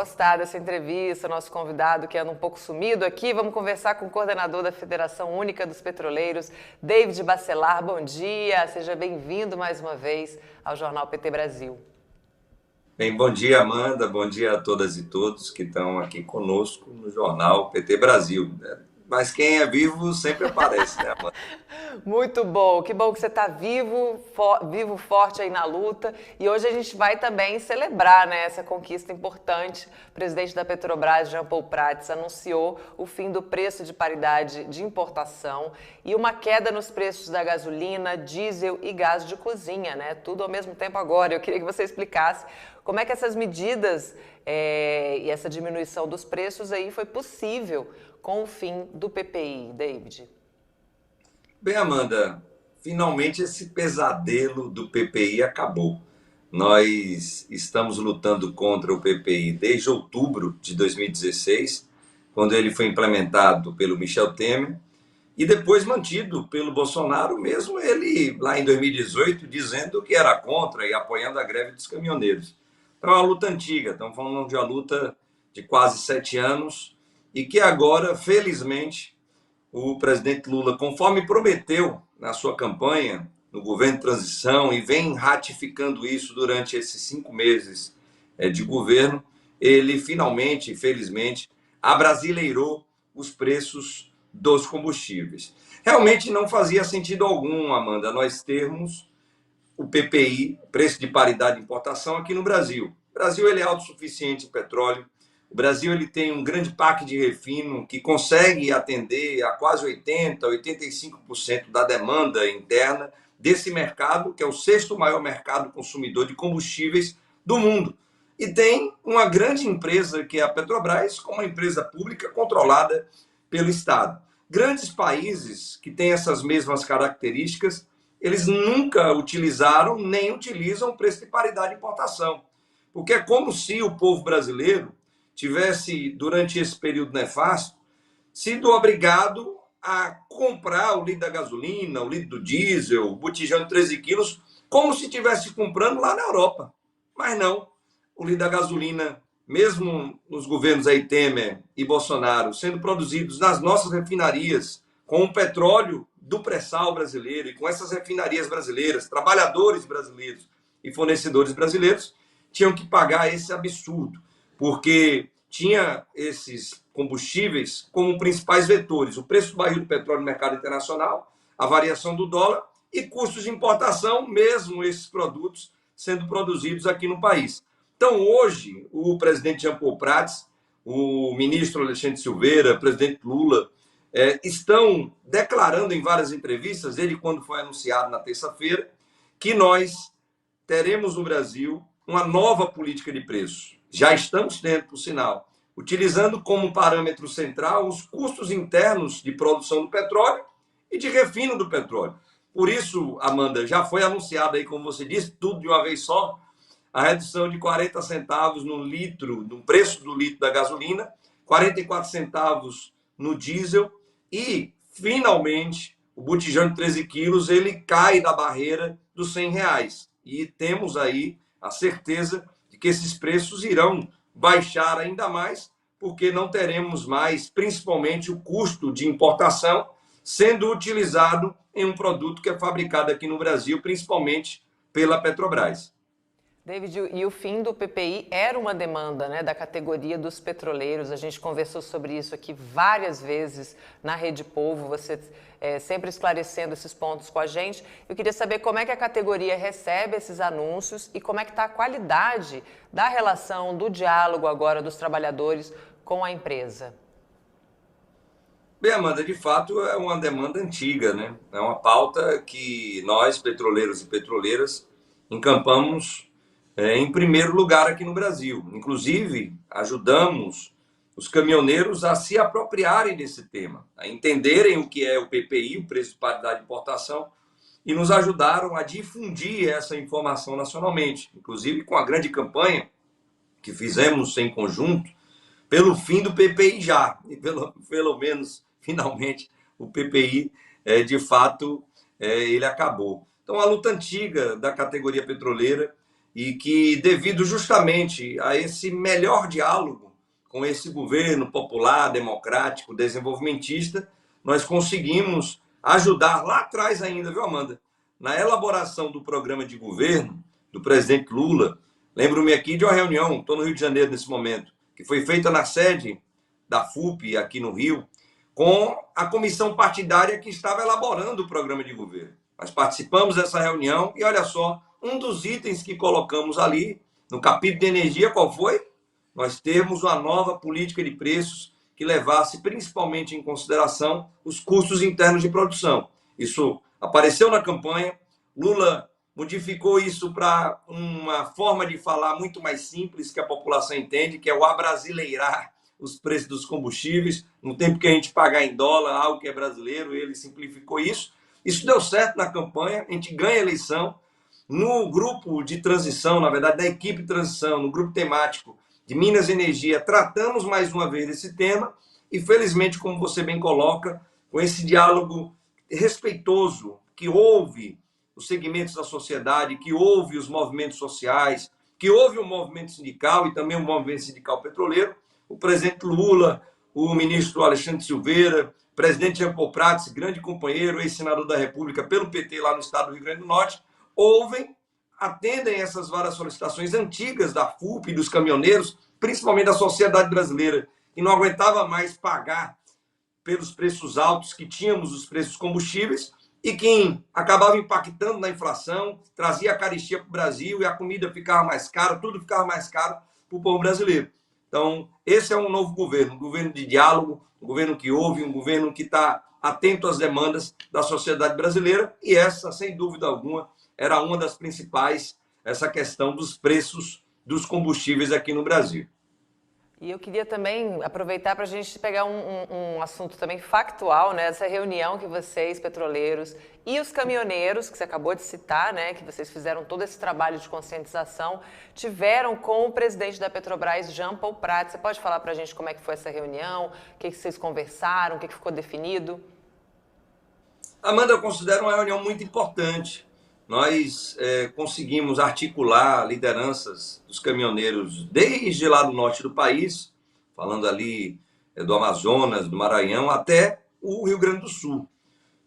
gostar dessa entrevista, nosso convidado que anda um pouco sumido aqui. Vamos conversar com o coordenador da Federação Única dos Petroleiros, David Bacelar. Bom dia, seja bem-vindo mais uma vez ao Jornal PT Brasil. Bem, bom dia, Amanda, bom dia a todas e todos que estão aqui conosco no Jornal PT Brasil. Mas quem é vivo sempre aparece, né, Amanda? Muito bom, que bom que você está vivo, vivo, forte aí na luta. E hoje a gente vai também celebrar, né, essa conquista importante. O presidente da Petrobras, Jean Paul Prats, anunciou o fim do preço de paridade de importação e uma queda nos preços da gasolina, diesel e gás de cozinha, né? Tudo ao mesmo tempo agora. Eu queria que você explicasse como é que essas medidas e essa diminuição dos preços aí foi possível com o fim do PPI, David. Bem, Amanda, finalmente esse pesadelo do PPI acabou. Nós estamos lutando contra o PPI desde outubro de 2016, quando ele foi implementado pelo Michel Temer, e depois mantido pelo Bolsonaro, mesmo ele lá em 2018 dizendo que era contra e apoiando a greve dos caminhoneiros. Então é uma luta antiga, estamos falando de uma luta de quase 7 anos, e que agora, felizmente, o presidente Lula, conforme prometeu na sua campanha, no governo de transição, e vem ratificando isso durante esses 5 meses de governo, ele finalmente, felizmente, abrasileirou os preços dos combustíveis. Realmente não fazia sentido algum, Amanda, nós termos o PPI, preço de paridade de importação, aqui no Brasil. O Brasil ele é autossuficiente em petróleo. O Brasil ele tem um grande parque de refino que consegue atender a quase 80%, 85% da demanda interna desse mercado, que é o 6º maior mercado consumidor de combustíveis do mundo. E tem uma grande empresa, que é a Petrobras, como uma empresa pública controlada pelo Estado. Grandes países que têm essas mesmas características, eles nunca utilizaram nem utilizam o preço de paridade de importação. Porque é como se o povo brasileiro tivesse, durante esse período nefasto, sido obrigado a comprar o litro da gasolina, o litro do diesel, o botijão de 13 quilos, como se estivesse comprando lá na Europa. Mas não. O litro da gasolina, mesmo nos governos aí Temer e Bolsonaro, sendo produzidos nas nossas refinarias, com o petróleo do pré-sal brasileiro e com essas refinarias brasileiras, trabalhadores brasileiros e fornecedores brasileiros tinham que pagar esse absurdo, porque tinha esses combustíveis como principais vetores: o preço do barril do petróleo no mercado internacional, a variação do dólar e custos de importação, mesmo esses produtos sendo produzidos aqui no país. Então, hoje, o presidente Jean Paul Prats, o ministro Alexandre Silveira, o presidente Lula, estão declarando em várias entrevistas, desde quando foi anunciado na terça-feira, que nós teremos no Brasil uma nova política de preços. Já estamos tendo, por sinal, utilizando como parâmetro central os custos internos de produção do petróleo e de refino do petróleo. Por isso, Amanda, já foi anunciada aí, como você disse, tudo de uma vez só, a redução de 40 centavos no litro, no preço do litro da gasolina, 44 centavos no diesel e, finalmente, o botijão de 13 quilos ele cai da barreira dos R$ 100. E temos aí a certeza de que esses preços irão baixar ainda mais, porque não teremos mais, principalmente, o custo de importação sendo utilizado em um produto que é fabricado aqui no Brasil, principalmente pela Petrobras. David, e o fim do PPI era uma demanda, né, da categoria dos petroleiros. A gente conversou sobre isso aqui várias vezes na Rede Povo, você sempre esclarecendo esses pontos com a gente. Eu queria saber como é que a categoria recebe esses anúncios e como é que está a qualidade da relação, do diálogo agora dos trabalhadores com a empresa. Bem, Amanda, de fato é uma demanda antiga, né? É uma pauta que nós, petroleiros e petroleiras, encampamos em primeiro lugar aqui no Brasil. Inclusive, ajudamos os caminhoneiros a se apropriarem desse tema, a entenderem o que é o PPI, o preço de paridade de importação, e nos ajudaram a difundir essa informação nacionalmente, inclusive com a grande campanha que fizemos em conjunto pelo fim do PPI já, e pelo menos, finalmente, o PPI, de fato, ele acabou. Então, a luta antiga da categoria petroleira, e que, devido justamente a esse melhor diálogo com esse governo popular, democrático, desenvolvimentista, nós conseguimos ajudar lá atrás ainda, viu, Amanda? Na elaboração do programa de governo do presidente Lula. Lembro-me aqui de uma reunião, estou no Rio de Janeiro nesse momento, que foi feita na sede da FUP, aqui no Rio, com a comissão partidária que estava elaborando o programa de governo. Nós participamos dessa reunião e, olha só, um dos itens que colocamos ali, no capítulo de energia, qual foi? Nós temos uma nova política de preços que levasse principalmente em consideração os custos internos de produção. Isso apareceu na campanha, Lula modificou isso para uma forma de falar muito mais simples, que a população entende, que é o abrasileirar os preços dos combustíveis, no tempo que a gente pagar em dólar, algo que é brasileiro, ele simplificou isso. Isso deu certo na campanha, a gente ganha a eleição. No grupo de transição, na verdade, da equipe de transição, no grupo temático de Minas e Energia, tratamos mais uma vez desse tema e, felizmente, como você bem coloca, com esse diálogo respeitoso, que ouve os segmentos da sociedade, que ouve os movimentos sociais, que ouve o movimento sindical e também o movimento sindical petroleiro, o presidente Lula, o ministro Alexandre Silveira, o presidente Jean Paul Prats, grande companheiro, ex-senador da República pelo PT lá no estado do Rio Grande do Norte, ouvem, atendem essas várias solicitações antigas da FUP, dos caminhoneiros, principalmente da sociedade brasileira, que não aguentava mais pagar pelos preços altos que tínhamos os preços combustíveis e que acabava impactando na inflação, trazia a carestia para o Brasil e a comida ficava mais cara, tudo ficava mais caro para o povo brasileiro. Então, esse é um novo governo, um governo de diálogo, um governo que ouve, um governo que está atento às demandas da sociedade brasileira e essa, sem dúvida alguma, era uma das principais, essa questão dos preços dos combustíveis aqui no Brasil. E eu queria também aproveitar para a gente pegar um assunto também factual, né? Essa reunião que vocês, petroleiros, e os caminhoneiros, que você acabou de citar, né? Que vocês fizeram todo esse trabalho de conscientização, tiveram com o presidente da Petrobras, Jean Paul Prats. Você pode falar para a gente como é que foi essa reunião, o que vocês conversaram, o que ficou definido? Amanda, eu considero uma reunião muito importante. Nós conseguimos articular lideranças dos caminhoneiros desde lá do norte do país, falando ali do Amazonas, do Maranhão, até o Rio Grande do Sul.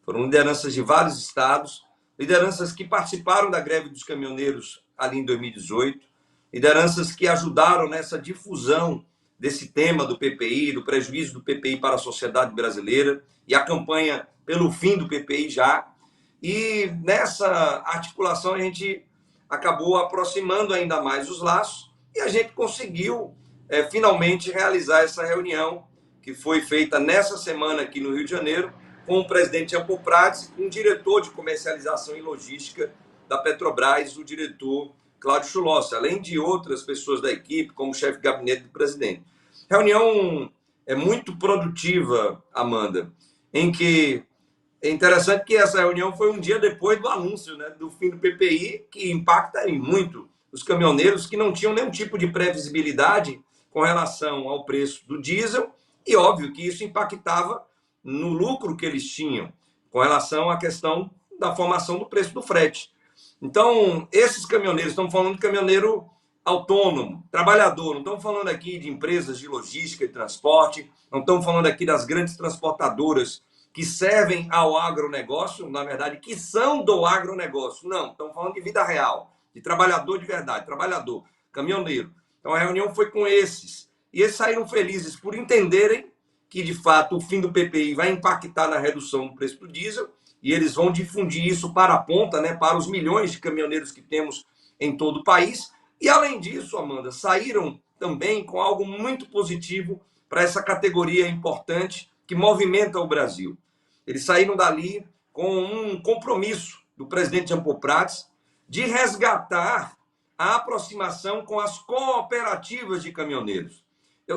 Foram lideranças de vários estados, lideranças que participaram da greve dos caminhoneiros ali em 2018, lideranças que ajudaram nessa difusão desse tema do PPI, do prejuízo do PPI para a sociedade brasileira e a campanha pelo fim do PPI já. E nessa articulação a gente acabou aproximando ainda mais os laços e a gente conseguiu finalmente realizar essa reunião que foi feita nessa semana aqui no Rio de Janeiro com o presidente Jean Paul Prats e um diretor de comercialização e logística da Petrobras, o diretor Cláudio Chulossi, além de outras pessoas da equipe, como chefe de gabinete do presidente. Reunião muito produtiva, Amanda, em que é interessante que essa reunião foi um dia depois do anúncio, né, do fim do PPI, que impacta em muito os caminhoneiros que não tinham nenhum tipo de previsibilidade com relação ao preço do diesel e, óbvio, que isso impactava no lucro que eles tinham com relação à questão da formação do preço do frete. Então, esses caminhoneiros, estamos falando de caminhoneiro autônomo, trabalhador, não estamos falando aqui de empresas de logística e transporte, não estamos falando aqui das grandes transportadoras que servem ao agronegócio, na verdade, que são do agronegócio. Não, estamos falando de vida real, de trabalhador de verdade, trabalhador, caminhoneiro. Então, a reunião foi com esses. E eles saíram felizes por entenderem que, de fato, o fim do PPI vai impactar na redução do preço do diesel e eles vão difundir isso para a ponta, né, para os milhões de caminhoneiros que temos em todo o país. E, além disso, Amanda, saíram também com algo muito positivo para essa categoria importante que movimenta o Brasil. Eles saíram dali com um compromisso do presidente Jean Paul Prats de resgatar a aproximação com as cooperativas de caminhoneiros.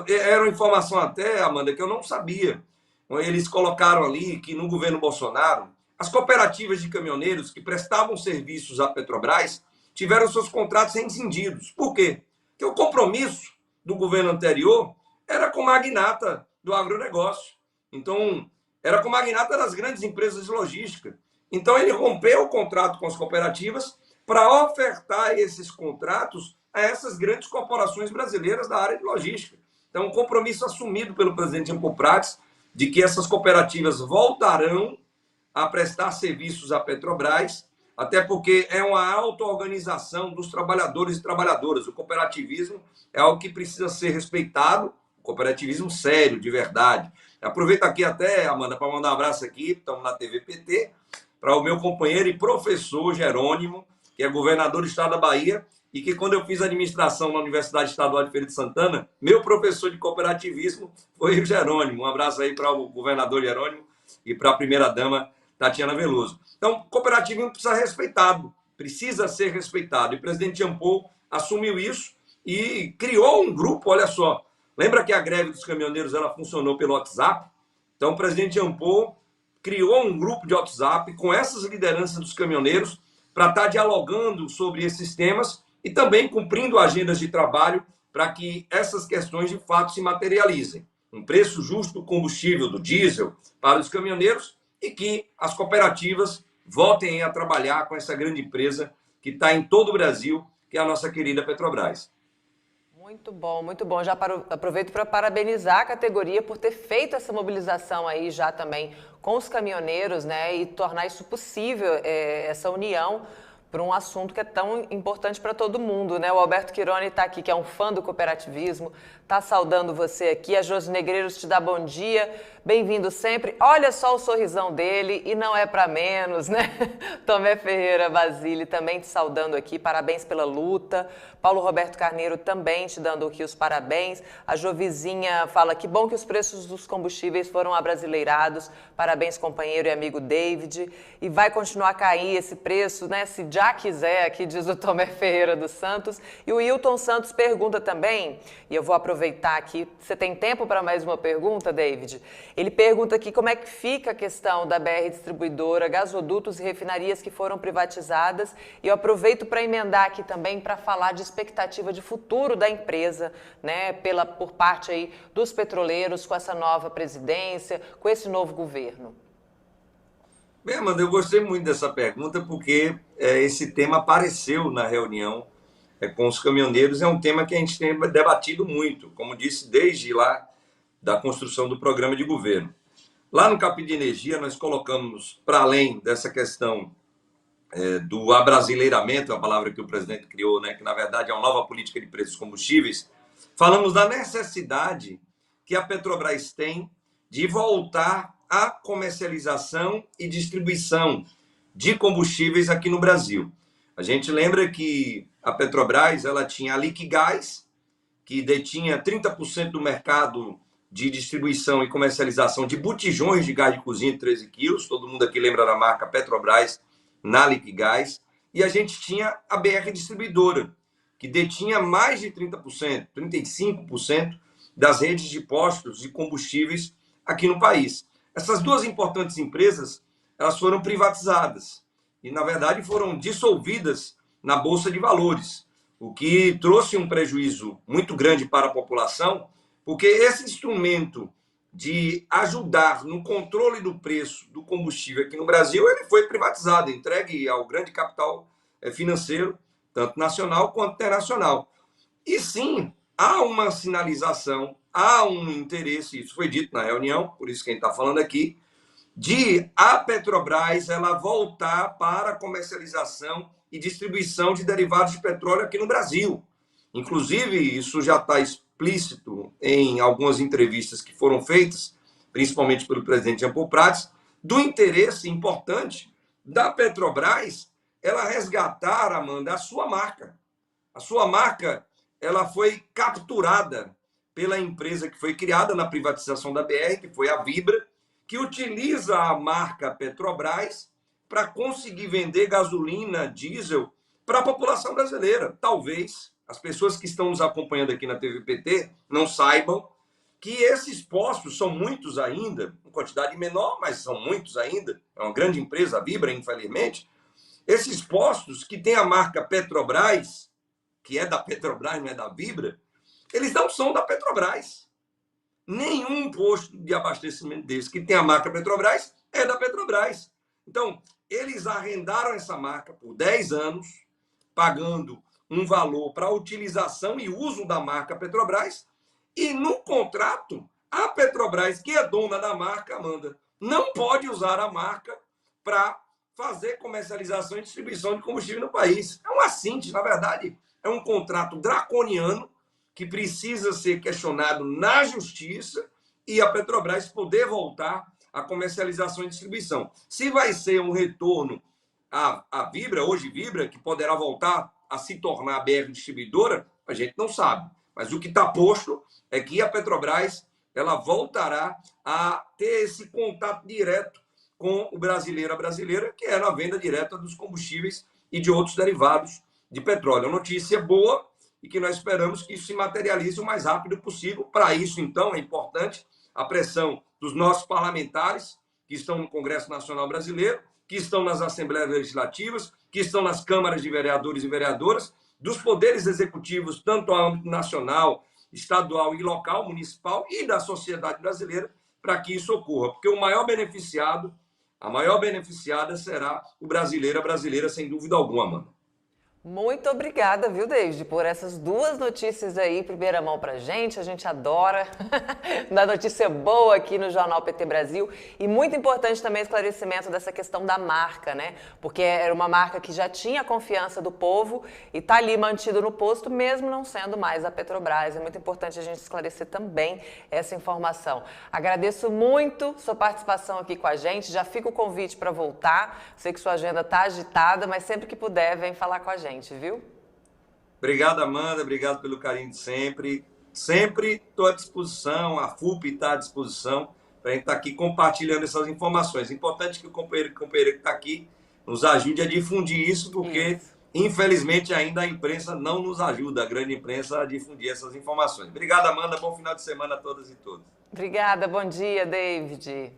Era uma informação até, Amanda, que eu não sabia. Eles colocaram ali que no governo Bolsonaro, as cooperativas de caminhoneiros que prestavam serviços à Petrobras tiveram seus contratos rescindidos. Por quê? Porque o compromisso do governo anterior era com magnata do agronegócio. Então, era com magnata das grandes empresas de logística. Então, ele rompeu o contrato com as cooperativas, para ofertar esses contratos a essas grandes corporações brasileiras da área de logística. Então, um compromisso assumido pelo presidente Jean Paul Prats de que essas cooperativas voltarão a prestar serviços à Petrobras, até porque é uma auto-organização dos trabalhadores e trabalhadoras. O cooperativismo é algo que precisa ser respeitado, cooperativismo sério, de verdade. Aproveito aqui até, Amanda, para mandar um abraço aqui, estamos na TV PT, para o meu companheiro e professor Jerônimo, que é governador do estado da Bahia, e que quando eu fiz administração na Universidade Estadual de Feira de Santana, meu professor de cooperativismo foi o Jerônimo. Um abraço aí para o governador Jerônimo e para a primeira-dama Tatiana Veloso. Então, o cooperativismo precisa ser respeitado. E o presidente Jean Paul assumiu isso e criou um grupo, olha só. Lembra que a greve dos caminhoneiros ela funcionou pelo WhatsApp? Então, o presidente Jean Paul criou um grupo de WhatsApp com essas lideranças dos caminhoneiros para estar dialogando sobre esses temas e também cumprindo agendas de trabalho para que essas questões de fato se materializem. Um preço justo do combustível, do diesel, para os caminhoneiros e que as cooperativas voltem a trabalhar com essa grande empresa que está em todo o Brasil, que é a nossa querida Petrobras. Muito bom, muito bom. Já aproveito para parabenizar a categoria por ter feito essa mobilização aí já também com os caminhoneiros, né, e tornar isso possível, essa união para um assunto que é tão importante para todo mundo, né? O Alberto Quironi está aqui, que é um fã do cooperativismo, está saudando você aqui. A Josi Negreiros te dá bom dia, bem-vindo sempre. Olha só o sorrisão dele e não é para menos, né? Tomé Ferreira Basile também te saudando aqui, parabéns pela luta. Paulo Roberto Carneiro também te dando aqui os parabéns. A Jovizinha fala que bom que os preços dos combustíveis foram abrasileirados. Parabéns, companheiro e amigo David. E vai continuar a cair esse preço, né? Se já quiser, aqui diz o Tomé Ferreira dos Santos. E o Hilton Santos pergunta também, e eu vou aproveitar aqui, você tem tempo para mais uma pergunta, David? Ele pergunta aqui como é que fica a questão da BR Distribuidora, gasodutos e refinarias que foram privatizadas. E eu aproveito para emendar aqui também para falar de expectativa de futuro da empresa, né, por parte aí dos petroleiros com essa nova presidência, com esse novo governo. Bem, Amanda, eu gostei muito dessa pergunta porque esse tema apareceu na reunião com os caminhoneiros. É um tema que a gente tem debatido muito, como disse, desde lá da construção do programa de governo. Lá no capítulo de energia, nós colocamos, para além dessa questão do abrasileiramento, a palavra que o presidente criou, né, que na verdade é uma nova política de preços dos combustíveis, falamos da necessidade que a Petrobras tem de voltar à comercialização e distribuição de combustíveis aqui no Brasil. A gente lembra que a Petrobras ela tinha a Liquigás, que detinha 30% do mercado de distribuição e comercialização de botijões de gás de cozinha de 13 quilos. Todo mundo aqui lembra da marca Petrobras na Liquigás. E a gente tinha a BR Distribuidora, que detinha mais de 30%, 35% das redes de postos de combustíveis aqui no país. Essas duas importantes empresas, elas foram privatizadas e, na verdade, foram dissolvidas na Bolsa de Valores, o que trouxe um prejuízo muito grande para a população, porque esse instrumento de ajudar no controle do preço do combustível aqui no Brasil, ele foi privatizado, entregue ao grande capital financeiro, tanto nacional quanto internacional. E sim, há uma sinalização, há um interesse, isso foi dito na reunião, por isso quem está falando aqui, de a Petrobras ela voltar para a comercialização e distribuição de derivados de petróleo aqui no Brasil. Inclusive, isso já está explícito em algumas entrevistas que foram feitas, principalmente pelo presidente Jean Paul Prats, do interesse importante da Petrobras ela resgatar, Amanda, a sua marca. A sua marca ela foi capturada pela empresa que foi criada na privatização da BR, que foi a Vibra, que utiliza a marca Petrobras para conseguir vender gasolina, diesel para a população brasileira. Talvez as pessoas que estão nos acompanhando aqui na TVPT não saibam que esses postos são muitos ainda, em quantidade menor, mas são muitos ainda. É uma grande empresa, a Vibra, infelizmente. Esses postos que têm a marca Petrobras, que é da Petrobras, não é da Vibra, eles não são da Petrobras. Nenhum posto de abastecimento desse que tem a marca Petrobras é da Petrobras. Então, eles arrendaram essa marca por 10 anos, pagando um valor para a utilização e uso da marca Petrobras, e no contrato, a Petrobras, que é dona da marca, Amanda, não pode usar a marca para fazer comercialização e distribuição de combustível no país. É um assinte, na verdade, é um contrato draconiano que precisa ser questionado na justiça e a Petrobras poder voltar à comercialização e distribuição. Se vai ser um retorno à Vibra, hoje Vibra, que poderá voltar a se tornar a BR distribuidora, a gente não sabe. Mas o que está posto é que a Petrobras ela voltará a ter esse contato direto com o brasileiro, a brasileira, que é na venda direta dos combustíveis e de outros derivados de petróleo. A notícia boa e que nós esperamos que isso se materialize o mais rápido possível. Para isso, então, é importante a pressão dos nossos parlamentares, que estão no Congresso Nacional Brasileiro, que estão nas Assembleias Legislativas, que estão nas câmaras de vereadores e vereadoras, dos poderes executivos, tanto a âmbito nacional, estadual e local, municipal, e da sociedade brasileira, para que isso ocorra. Porque o maior beneficiado, a maior beneficiada será o brasileiro, a brasileira, sem dúvida alguma, mano. Muito obrigada, viu, David, por essas duas notícias aí, primeira mão pra gente. A gente adora dar notícia boa aqui no Jornal PT Brasil. E muito importante também o esclarecimento dessa questão da marca, né? Porque era uma marca que já tinha a confiança do povo e tá ali mantido no posto, mesmo não sendo mais a Petrobras. É muito importante a gente esclarecer também essa informação. Agradeço muito sua participação aqui com a gente. Já fica o convite para voltar. Sei que sua agenda tá agitada, mas sempre que puder, vem falar com a gente. Viu? Obrigado, Amanda. Obrigado pelo carinho de sempre. Sempre estou à disposição, a FUP está à disposição para a gente estar aqui compartilhando essas informações. Importante que o companheiro que está aqui nos ajude a difundir isso, porque, infelizmente, ainda a imprensa não nos ajuda, a grande imprensa, a difundir essas informações. Obrigado, Amanda. Bom final de semana a todas e todos. Obrigada. Bom dia, David.